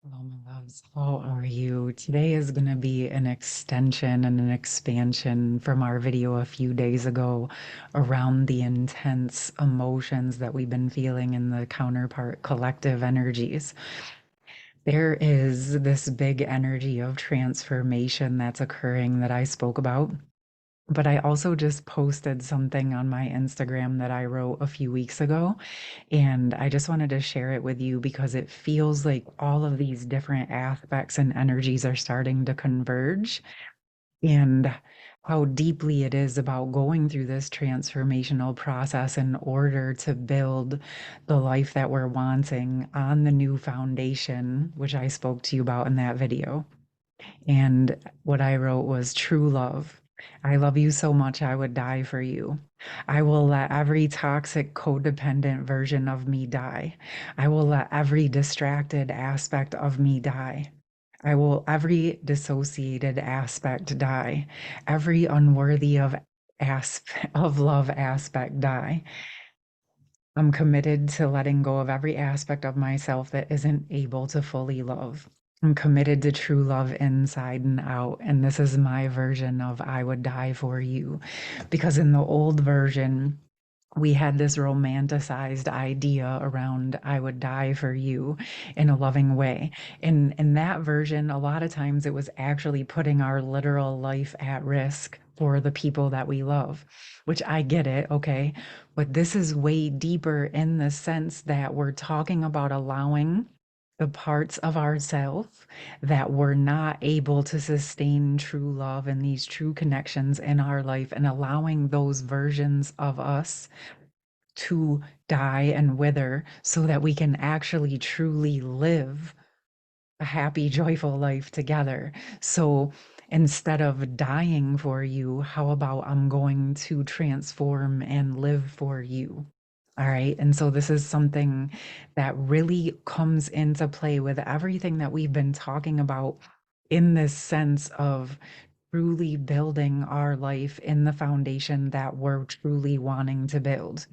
Hello, my loves. How are you? Today is going to be an extension and an expansion from our video a few days ago around the intense emotions that we've been feeling in the counterpart collective energies. There is this big energy of transformation that's occurring that I spoke about. But I also just posted something on my Instagram that I wrote a few weeks ago. And I just wanted to share it with you because it feels like all of these different aspects and energies are starting to converge, and how deeply it is about going through this transformational process in order to build the life that we're wanting on the new foundation, which I spoke to you about in that video. And what I wrote was true love. I love you so much, I would die for you. I will let every toxic, codependent version of me die. I will let every distracted aspect of me die. I will every dissociated aspect die. Every unworthy of love aspect die. I'm committed to letting go of every aspect of myself that isn't able to fully love. I'm committed to true love inside and out. And this is my version of I would die for you. Because in the old version, we had this romanticized idea around I would die for you in a loving way. In that version, a lot of times it was actually putting our literal life at risk for the people that we love, which I get it, okay? But this is way deeper in the sense that we're talking about allowing the parts of ourselves that we're not able to sustain true love and these true connections in our life, and allowing those versions of us to die and wither so that we can actually truly live a happy, joyful life together. So instead of dying for you, how about I'm going to transform and live for you? All right. And so this is something that really comes into play with everything that we've been talking about in this sense of truly building our life in the foundation that we're truly wanting to build.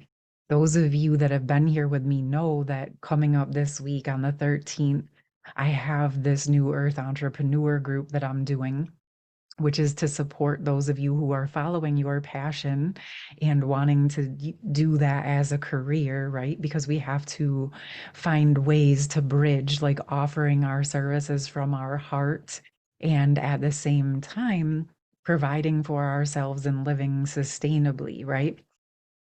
Those of you that have been here with me know that coming up this week on the 13th, I have this new Earth Entrepreneur group that I'm doing, which is to support those of you who are following your passion and wanting to do that as a career, right? Because we have to find ways to bridge, like offering our services from our heart and at the same time providing for ourselves and living sustainably, right?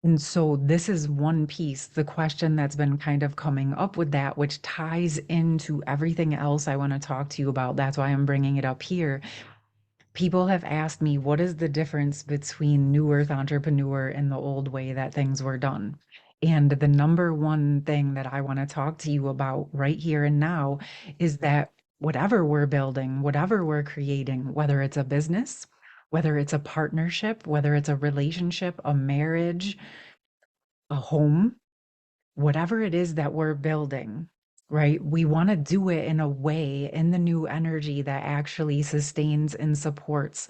And so this is one piece, the question that's been kind of coming up with that, which ties into everything else I want to talk to you about. That's why I'm bringing it up here. People have asked me, what is the difference between New Earth Entrepreneur and the old way that things were done? And the number one thing that I want to talk to you about right here and now is that whatever we're building, whatever we're creating, whether it's a business, whether it's a partnership, whether it's a relationship, a marriage, a home, whatever it is that we're building, right? We want to do it in a way in the new energy that actually sustains and supports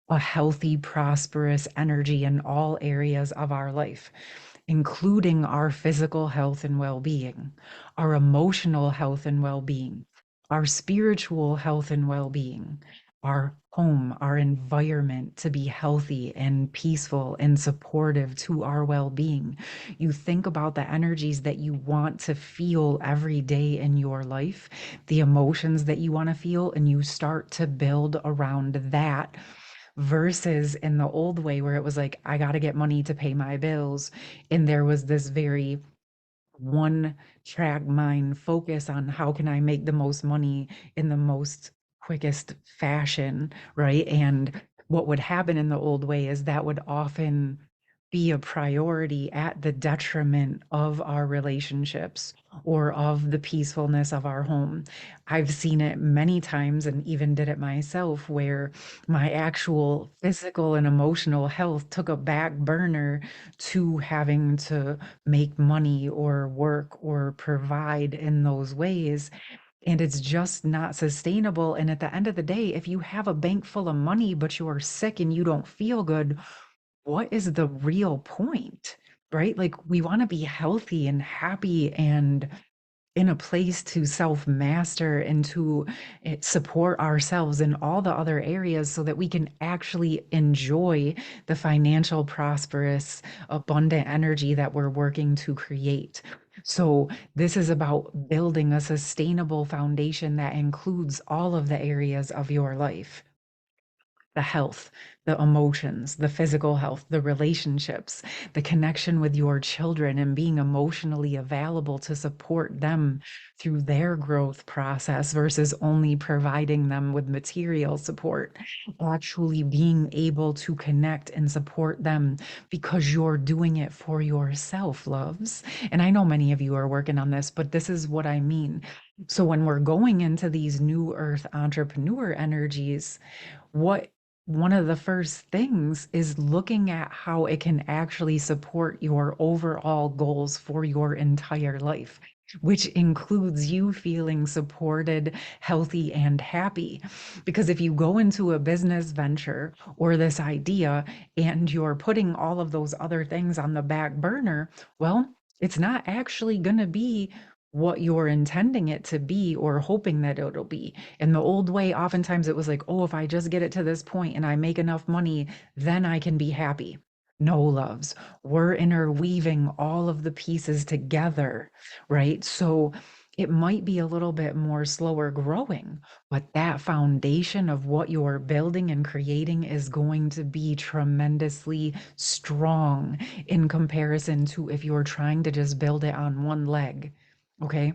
a healthy, prosperous energy in all areas of our life, including our physical health and well being, our emotional health and well being, our spiritual health and well being, our home, our environment to be healthy and peaceful and supportive to our well being. You think about the energies that you want to feel every day in your life, the emotions that you want to feel, and you start to build around that versus in the old way where it was like, I got to get money to pay my bills. And there was this very one track mind focus on how can I make the most money in the most quickest fashion, right? And what would happen in the old way is that would often be a priority at the detriment of our relationships or of the peacefulness of our home. I've seen it many times and even did it myself where my actual physical and emotional health took a back burner to having to make money or work or provide in those ways. And it's just not sustainable. And at the end of the day, if you have a bank full of money, but you are sick and you don't feel good, what is the real point? Right? Like we want to be healthy and happy and in a place to self master and to support ourselves in all the other areas so that we can actually enjoy the financial, prosperous, abundant energy that we're working to create. So, this is about building a sustainable foundation that includes all of the areas of your life: the health, the emotions, the physical health, the relationships, the connection with your children, and being emotionally available to support them through their growth process versus only providing them with material support. Actually being able to connect and support them because you're doing it for yourself, loves. And I know many of you are working on this, but this is what I mean. So when we're going into these new earth entrepreneur energies, what one of the first things is looking at how it can actually support your overall goals for your entire life, which includes you feeling supported, healthy, and happy. Because if you go into a business venture or this idea and you're putting all of those other things on the back burner, well, it's not actually going to be what you're intending it to be or hoping that it'll be. In the old way, oftentimes it was like, oh, if I just get it to this point and I make enough money, then I can be happy. No, loves, we're interweaving all of the pieces together, right? So it might be a little bit more slower growing, but that foundation of what you're building and creating is going to be tremendously strong in comparison to if you're trying to just build it on one leg. Okay.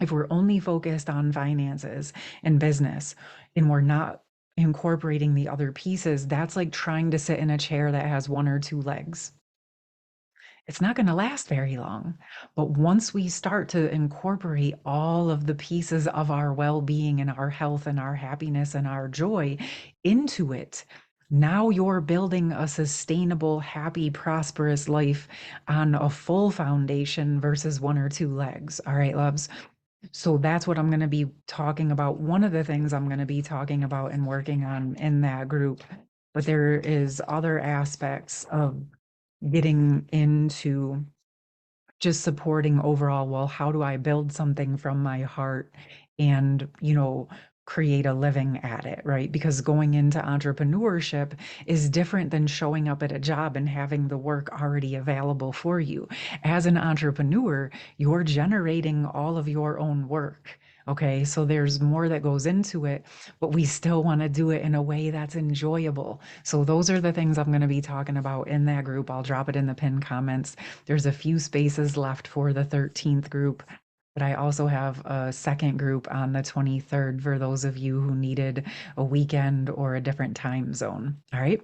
If we're only focused on finances and business and we're not incorporating the other pieces, that's like trying to sit in a chair that has one or two legs. It's not going to last very long. But once we start to incorporate all of the pieces of our well being and our health and our happiness and our joy into it, now you're building a sustainable, happy, prosperous life on a full foundation versus one or two legs. All right, loves. So that's what I'm going to be talking about. One of the things I'm going to be talking about and working on in that group. But there is other aspects of getting into just supporting overall, well, how do I build something from my heart and, create a living at it, right? Because going into entrepreneurship is different than showing up at a job and having the work already available for you. As an entrepreneur, you're generating all of your own work. Okay, so there's more that goes into it, but we still want to do it in a way that's enjoyable. So those are the things I'm going to be talking about in that group. I'll drop it in the pinned comments. There's a few spaces left for the 13th group, but I also have a second group on the 23rd for those of you who needed a weekend or a different time zone. All right,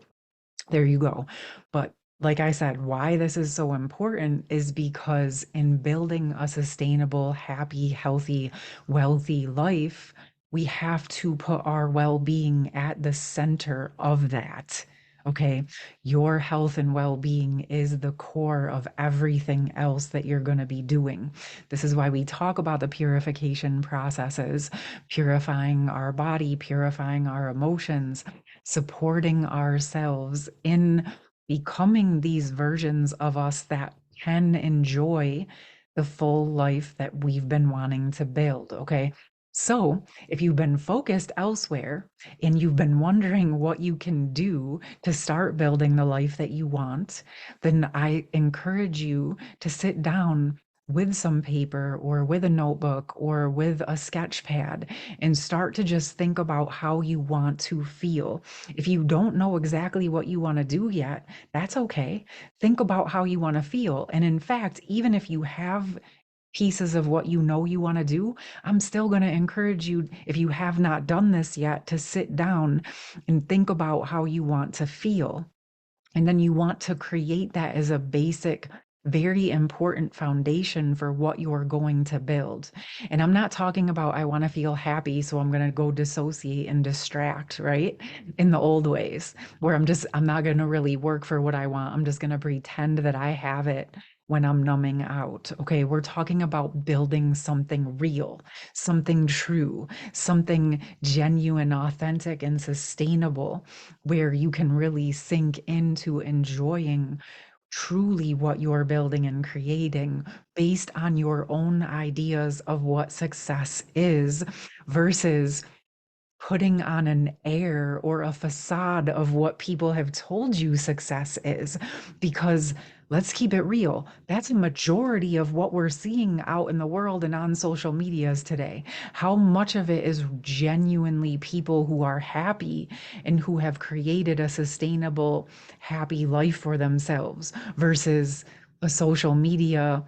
there you go. But like I said, why this is so important is because in building a sustainable, happy, healthy, wealthy life, we have to put our well being at the center of that. Okay. Your health and well being is the core of everything else that you're going to be doing. This is why we talk about the purification processes, purifying our body, purifying our emotions, supporting ourselves in becoming these versions of us that can enjoy the full life that we've been wanting to build. Okay. So, if you've been focused elsewhere and you've been wondering what you can do to start building the life that you want, then I encourage you to sit down with some paper or with a notebook or with a sketch pad and start to just think about how you want to feel. If you don't know exactly what you want to do yet, that's okay. Think about how you want to feel. And in fact, even if you have pieces of what you know you want to do, I'm still going to encourage you, if you have not done this yet, to sit down and think about how you want to feel. And then you want to create that as a basic, very important foundation for what you're going to build. And I'm not talking about, I want to feel happy, so I'm going to go dissociate and distract, right? In the old ways, where I'm not going to really work for what I want. I'm just going to pretend that I have it when I'm numbing out. Okay, we're talking about building something real, something true, something genuine, authentic, and sustainable where you can really sink into enjoying truly what you're building and creating based on your own ideas of what success is versus putting on an air or a facade of what people have told you success is. Because let's keep it real, that's a majority of what we're seeing out in the world and on social medias today. How much of it is genuinely people who are happy and who have created a sustainable, happy life for themselves versus a social media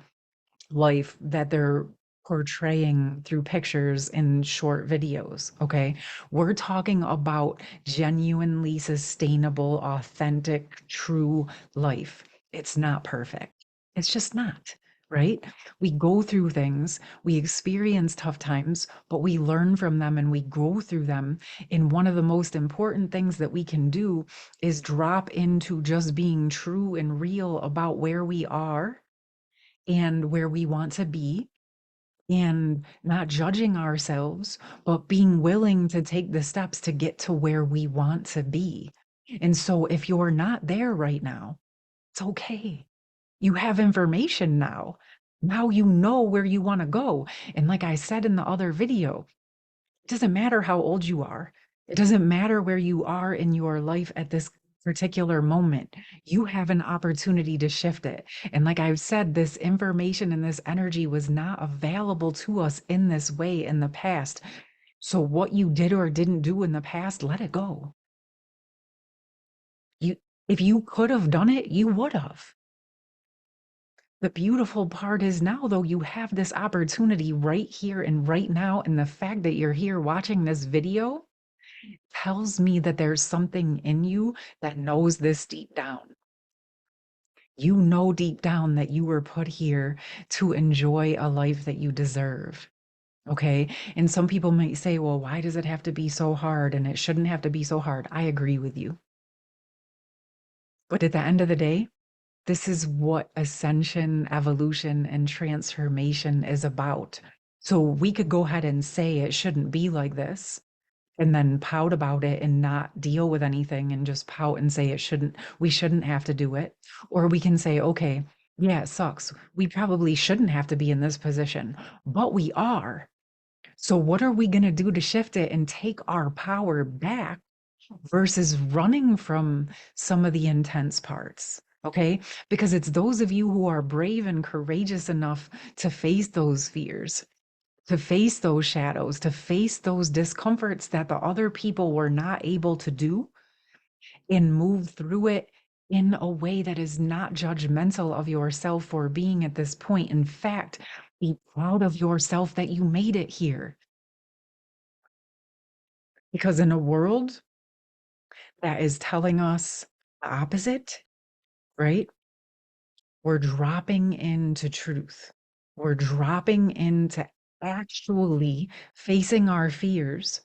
life that they're portraying through pictures and short videos. Okay. We're talking about genuinely sustainable, authentic, true life. It's not perfect. It's just not. Right? We go through things, we experience tough times, but we learn from them and we go through them. And one of the most important things that we can do is drop into just being true and real about where we are and where we want to be and not judging ourselves, but being willing to take the steps to get to where we want to be. And so if you're not there right now, it's okay. You have information now. Now you know where you want to go. And like I said in the other video, it doesn't matter how old you are. It doesn't matter where you are in your life at this particular moment. You have an opportunity to shift it. And like I've said, this information and this energy was not available to us in this way in the past. So what you did or didn't do in the past, let it go. You, if you could have done it, you would have. The beautiful part is now, though, you have this opportunity right here and right now. And the fact that you're here watching this video tells me that there's something in you that knows this deep down. You know deep down that you were put here to enjoy a life that you deserve. Okay. And some people might say, well, why does it have to be so hard? And it shouldn't have to be so hard. I agree with you. But at the end of the day, this is what ascension, evolution, and transformation is about. So we could go ahead and say it shouldn't be like this and then pout about it and not deal with anything and just pout and say we shouldn't have to do it. Or we can say, okay, yeah, it sucks. We probably shouldn't have to be in this position, but we are. So what are we going to do to shift it and take our power back versus running from some of the intense parts? Okay. Because it's those of you who are brave and courageous enough to face those fears, to face those shadows, to face those discomforts that the other people were not able to do and move through it in a way that is not judgmental of yourself for being at this point. In fact, be proud of yourself that you made it here. Because in a world that is telling us the opposite, right? We're dropping into truth. We're dropping into actually facing our fears,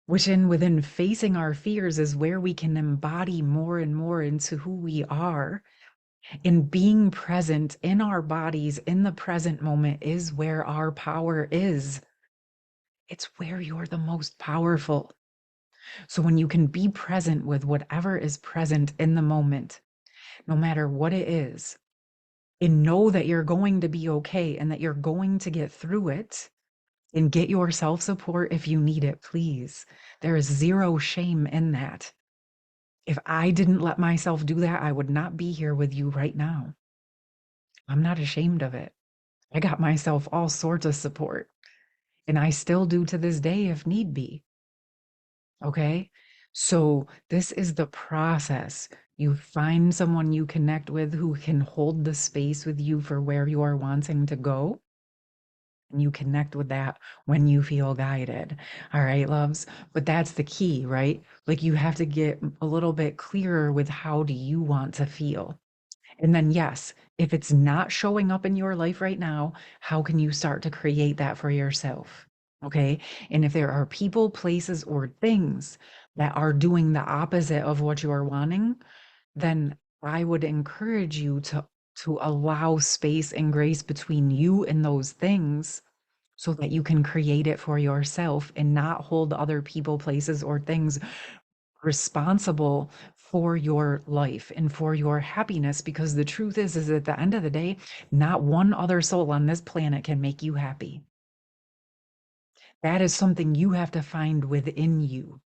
which within facing our fears is where we can embody more and more into who we are. And being present in our bodies in the present moment is where our power is. It's where you're the most powerful. So when you can be present with whatever is present in the moment, no matter what it is, and know that you're going to be okay and that you're going to get through it, and get your self support if you need it, please. There is zero shame in that. If I didn't let myself do that, I would not be here with you right now. I'm not ashamed of it. I got myself all sorts of support, and I still do to this day if need be. Okay. So, this is the process. You find someone you connect with who can hold the space with you for where you are wanting to go. And you connect with that when you feel guided. All right, loves. But that's the key, right? Like you have to get a little bit clearer with how do you want to feel. And then, yes, if it's not showing up in your life right now, how can you start to create that for yourself? Okay. And if there are people, places, or things that are doing the opposite of what you are wanting, then I would encourage you to allow space and grace between you and those things so that you can create it for yourself and not hold other people, places, or things responsible for your life and for your happiness, because the truth is at the end of the day, not one other soul on this planet can make you happy. That is something you have to find within you.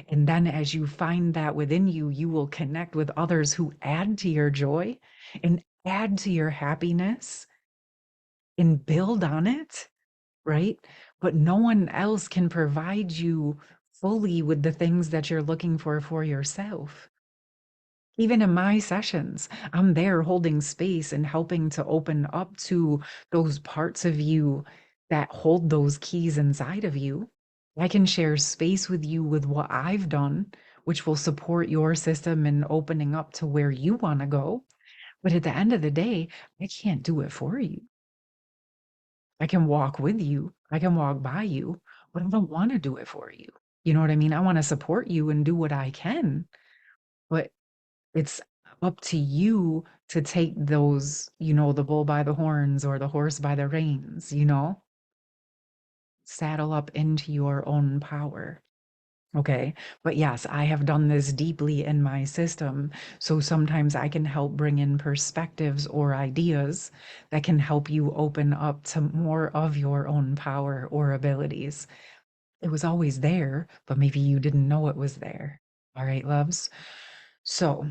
And then as you find that within you, you will connect with others who add to your joy and add to your happiness and build on it, right? But no one else can provide you fully with the things that you're looking for yourself. Even in my sessions, I'm there holding space and helping to open up to those parts of you that hold those keys inside of you. I can share space with you with what I've done, which will support your system in opening up to where you want to go. But at the end of the day, I can't do it for you. I can walk with you, I can walk by you, but I don't want to do it for you. You know what I mean? I want to support you and do what I can, but it's up to you to take those, the bull by the horns or the horse by the reins, saddle up into your own power. Okay. But yes, I have done this deeply in my system. So sometimes I can help bring in perspectives or ideas that can help you open up to more of your own power or abilities. It was always there, but maybe you didn't know it was there. All right, loves. So,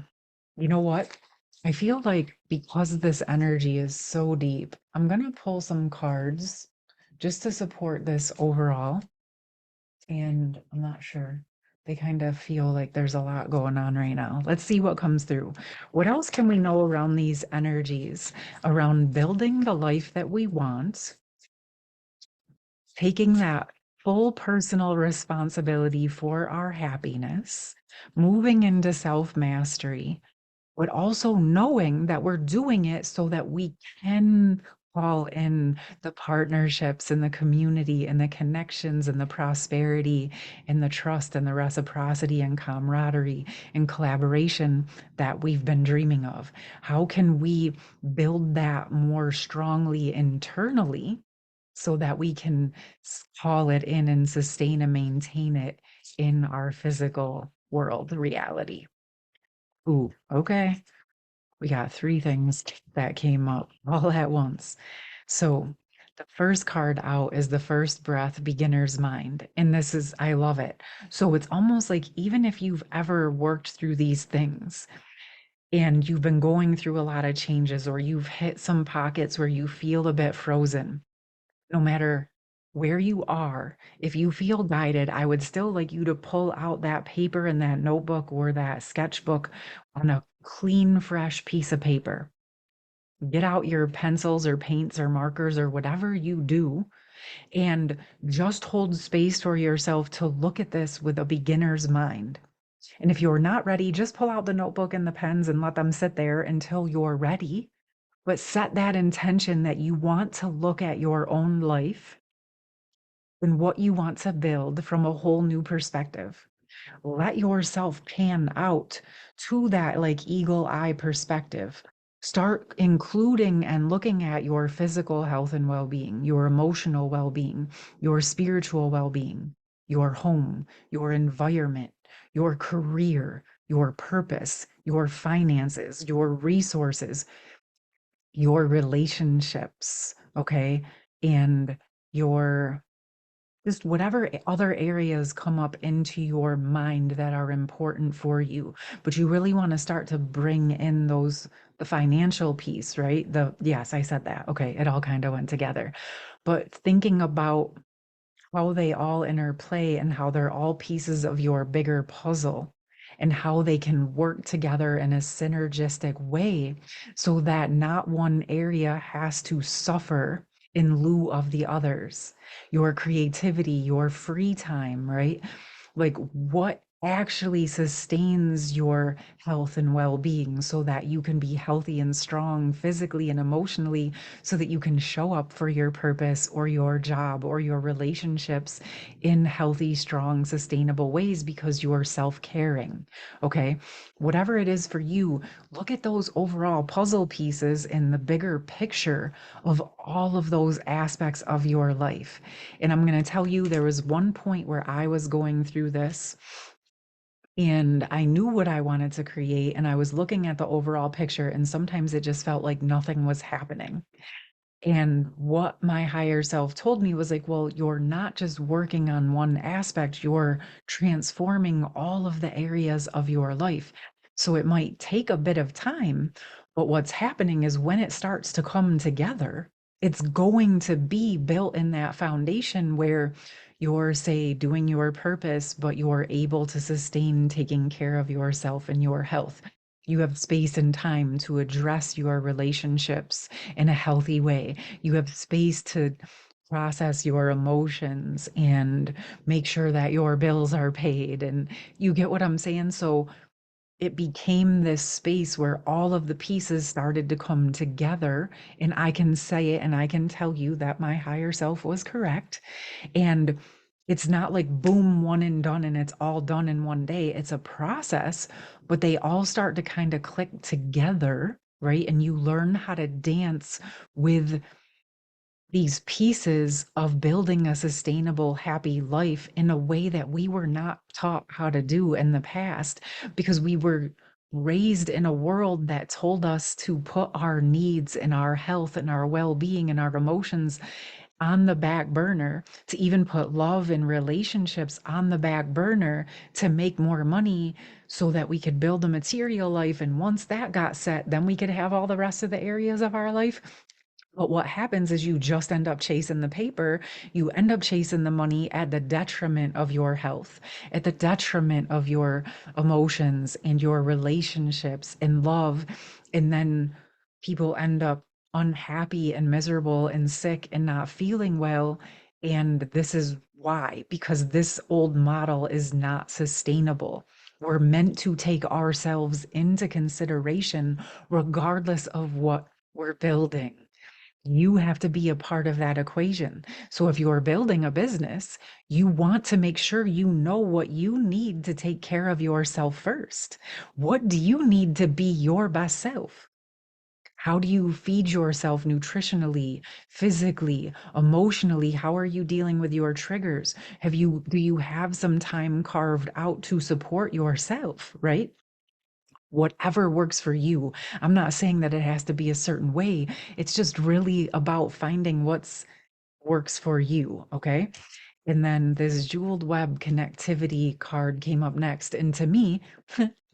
you know what? I feel like because this energy is so deep, I'm going to pull some cards just to support this overall. And I'm not sure. They kind of feel like there's a lot going on right now. Let's see what comes through. What else can we know around these energies, around building the life that we want, taking that full personal responsibility for our happiness, moving into self mastery, but also knowing that we're doing it so that we can call in the partnerships and the community and the connections and the prosperity and the trust and the reciprocity and camaraderie and collaboration that we've been dreaming of. How can we build that more strongly internally so that we can call it in and sustain and maintain it in our physical world reality? Ooh, okay. We got three things that came up all at once. So the first card out is the first breath, beginner's mind. And this is, I love it. So it's almost like even if you've ever worked through these things and you've been going through a lot of changes or you've hit some pockets where you feel a bit frozen, no matter where you are, if you feel guided, I would still like you to pull out that paper and that notebook or that sketchbook on a clean, fresh piece of paper. Get out your pencils or paints or markers or whatever you do, and just hold space for yourself to look at this with a beginner's mind. And if you're not ready, just pull out the notebook and the pens and let them sit there until you're ready. But set that intention that you want to look at your own life and what you want to build from a whole new perspective. Let yourself pan out to that like eagle eye perspective. Start including and looking at your physical health and well being, your emotional well being, your spiritual well being, your home, your environment, your career, your purpose, your finances, your resources, your relationships, okay? And your just whatever other areas come up into your mind that are important for you. But you really want to start to bring in the financial piece, right? Yes, I said that. Okay, it all kind of went together. But thinking about how they all interplay and how they're all pieces of your bigger puzzle and how they can work together in a synergistic way so that not one area has to suffer in lieu of the others. Your creativity, your free time, right? Like what actually sustains your health and well-being so that you can be healthy and strong physically and emotionally so that you can show up for your purpose or your job or your relationships in healthy, strong, sustainable ways because you're self-caring. Okay? Whatever it is for you, look at those overall puzzle pieces in the bigger picture of all of those aspects of your life. And I'm going to tell you, there was one point where I was going through this And I knew what I wanted to create, and I was looking at the overall picture, and sometimes it just felt like nothing was happening. And what my higher self told me was like, well, you're not just working on one aspect, you're transforming all of the areas of your life. So it might take a bit of time, but what's happening is when it starts to come together, it's going to be built in that foundation where you're, say, doing your purpose, but you're able to sustain taking care of yourself and your health. You have space and time to address your relationships in a healthy way. You have space to process your emotions and make sure that your bills are paid. And you get what I'm saying? So it became this space where all of the pieces started to come together. And I can say it and I can tell you that my higher self was correct. And it's not like boom, one and done, and it's all done in one day. It's a process, but they all start to kind of click together, right? And you learn how to dance with these pieces of building a sustainable, happy life in a way that we were not taught how to do in the past because we were raised in a world that told us to put our needs and our health and our well-being and our emotions on the back burner, to even put love and relationships on the back burner to make more money so that we could build a material life. And once that got set, then we could have all the rest of the areas of our life. But what happens is you just end up chasing the paper. You end up chasing the money at the detriment of your health, at the detriment of your emotions and your relationships and love. And then people end up unhappy and miserable and sick and not feeling well. And this is why, because this old model is not sustainable. We're meant to take ourselves into consideration regardless of what we're building. You have to be a part of that equation. So if you're building a business, you want to make sure you know what you need to take care of yourself first. What do you need to be your best self? How do you feed yourself nutritionally, physically, emotionally? How are you dealing with your triggers? Do you have some time carved out to support yourself, right? Whatever works for you. I'm not saying that it has to be a certain way. It's just really about finding what's works for you, okay? And then this jeweled web connectivity card came up next. And to me,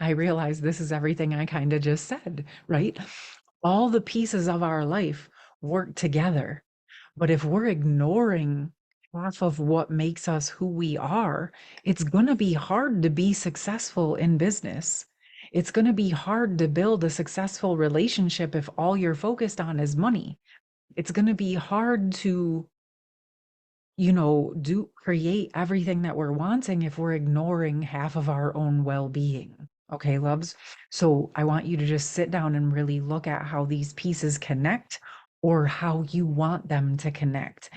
I realized this is everything I kind of just said, right? All the pieces of our life work together. But if we're ignoring half of what makes us who we are, it's going to be hard to be successful in business. It's going to be hard to build a successful relationship if all you're focused on is money. It's going to be hard to, do create everything that we're wanting if we're ignoring half of our own well-being. Okay, loves? So I want you to just sit down and really look at how these pieces connect or how you want them to connect.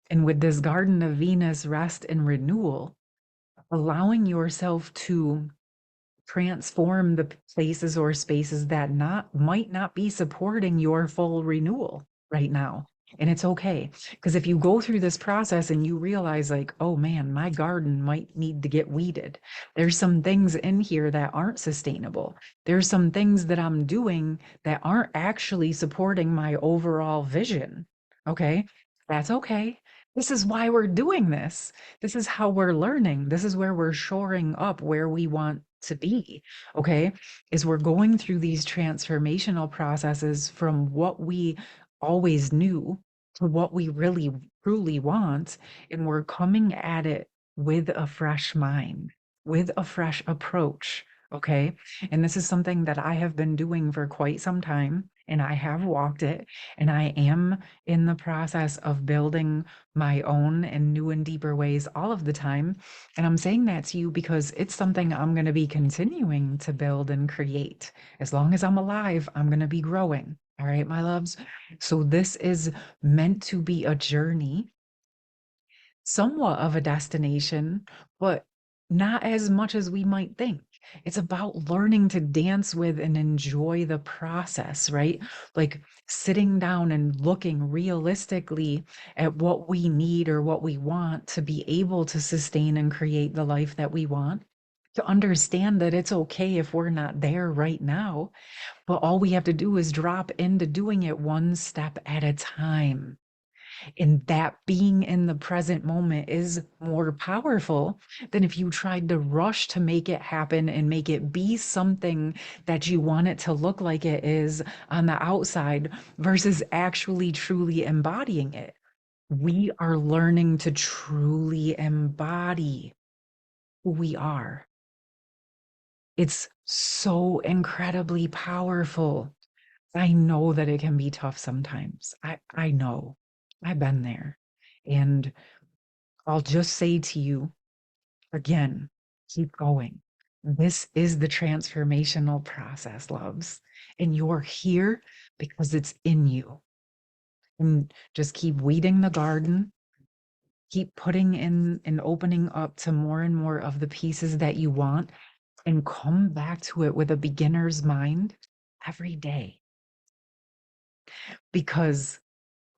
And with this Garden of Venus rest and renewal, allowing yourself to transform the places or spaces that not might not be supporting your full renewal right now. And it's okay. Because if you go through this process and you realize, like, oh man, my garden might need to get weeded. There's some things in here that aren't sustainable. There's some things that I'm doing that aren't actually supporting my overall vision. Okay. That's okay. This is why we're doing this. This is how we're learning. This is where we're shoring up where we want to be. Okay. Is we're going through these transformational processes from what we always knew to what we really truly want. And we're coming at it with a fresh mind, with a fresh approach. Okay. And this is something that I have been doing for quite some time. And I have walked it. And I am in the process of building my own in new and deeper ways all of the time. And I'm saying that to you because it's something I'm going to be continuing to build and create. As long as I'm alive, I'm going to be growing. All right, my loves. So this is meant to be a journey, somewhat of a destination, but not as much as we might think. It's about learning to dance with and enjoy the process, right? Like sitting down and looking realistically at what we need or what we want to be able to sustain and create the life that we want. to understand that it's okay if we're not there right now, but all we have to do is drop into doing it one step at a time. And that being in the present moment is more powerful than if you tried to rush to make it happen and make it be something that you want it to look like it is on the outside versus actually truly embodying it. We are learning to truly embody who we are. It's so incredibly powerful. I know that it can be tough sometimes. I know. I've been there. And I'll just say to you again, keep going. This is the transformational process, loves. And you're here because it's in you. And just keep weeding the garden, keep putting in and opening up to more and more of the pieces that you want, and come back to it with a beginner's mind every day because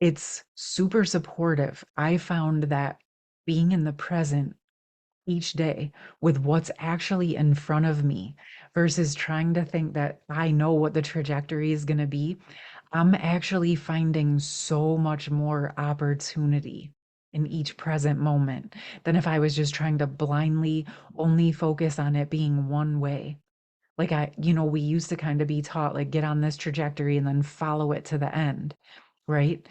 it's super supportive. I found that being in the present each day with what's actually in front of me versus trying to think that I know what the trajectory is going to be, I'm actually finding so much more opportunity in each present moment than if I was just trying to blindly only focus on it being one way. Like we used to kind of be taught, like, get on this trajectory and then follow it to the end, right?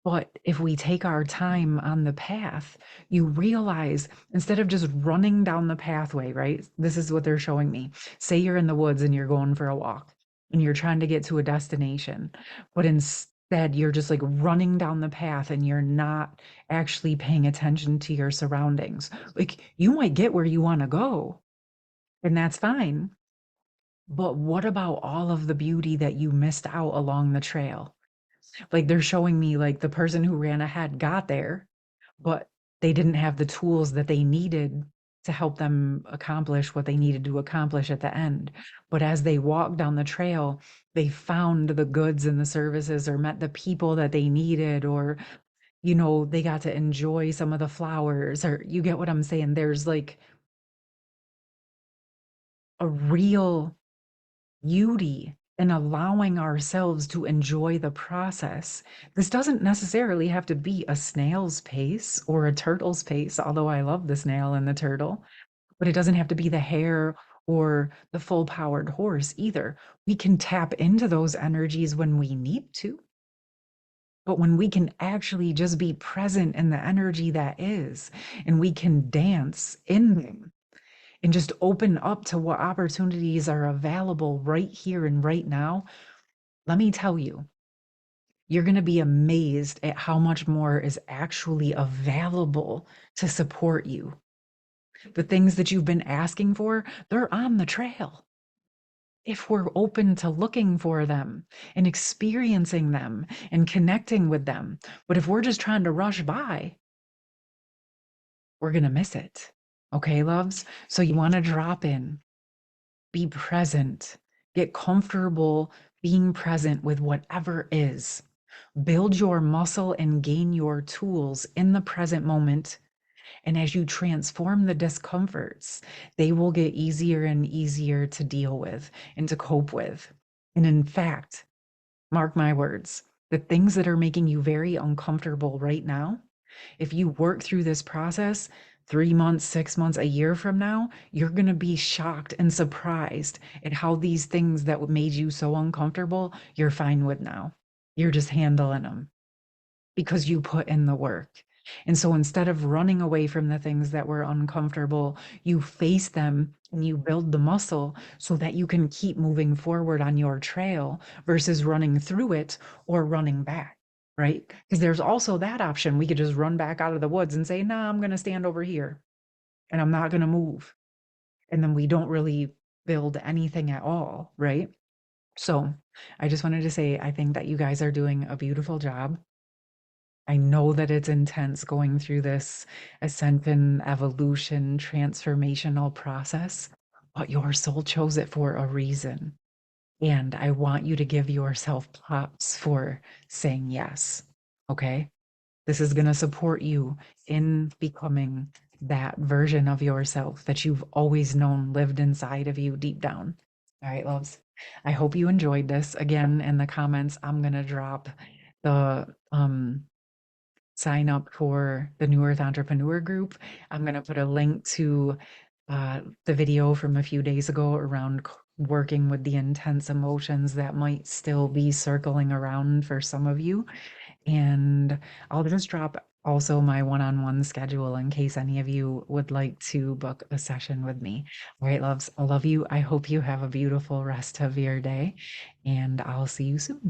But if we take our time on the path, you realize instead of just running down the pathway, right? This is what they're showing me. Say you're in the woods and you're going for a walk and you're trying to get to a destination, but instead you're just like running down the path and you're not actually paying attention to your surroundings. Like you might get where you want to go, and that's fine. But what about all of the beauty that you missed out along the trail? Like they're showing me like the person who ran ahead got there, but they didn't have the tools that they needed to help them accomplish what they needed to accomplish at the end. But as they walked down the trail, they found the goods and the services or met the people that they needed, or, they got to enjoy some of the flowers, or you get what I'm saying? There's like a real beauty in allowing ourselves to enjoy the process. This doesn't necessarily have to be a snail's pace or a turtle's pace, although I love the snail and the turtle, but it doesn't have to be the hare or the full powered horse either. We can tap into those energies when we need to, but when we can actually just be present in the energy that is, and we can dance in them and just open up to what opportunities are available right here and right now, let me tell you, you're going to be amazed at how much more is actually available to support you. The things that you've been asking for, they're on the trail. If we're open to looking for them and experiencing them and connecting with them. But if we're just trying to rush by, we're going to miss it. Okay, loves? So you want to drop in, be present, get comfortable being present with whatever is. Build your muscle and gain your tools in the present moment. And as you transform the discomforts, they will get easier and easier to deal with and to cope with. And in fact, mark my words, the things that are making you very uncomfortable right now, if you work through this process, 3 months, 6 months, a year from now, you're going to be shocked and surprised at how these things that made you so uncomfortable, you're fine with now. You're just handling them because you put in the work. And so instead of running away from the things that were uncomfortable, you face them and you build the muscle so that you can keep moving forward on your trail versus running through it or running back, right? Because there's also that option. We could just run back out of the woods and say, nah, I'm going to stand over here and I'm not going to move. And then we don't really build anything at all, right? So I just wanted to say, I think that you guys are doing a beautiful job. I know that it's intense going through this ascension, evolution, transformational process, but your soul chose it for a reason. And I want you to give yourself props for saying yes. Okay. This is going to support you in becoming that version of yourself that you've always known lived inside of you deep down. All right, loves. I hope you enjoyed this. Again, in the comments, I'm gonna drop the sign up for the New Earth Entrepreneur Group. I'm going to put a link to the video from a few days ago around working with the intense emotions that might still be circling around for some of you. And I'll just drop also my one-on-one schedule in case any of you would like to book a session with me. All right, loves, I love you. I hope you have a beautiful rest of your day, and I'll see you soon.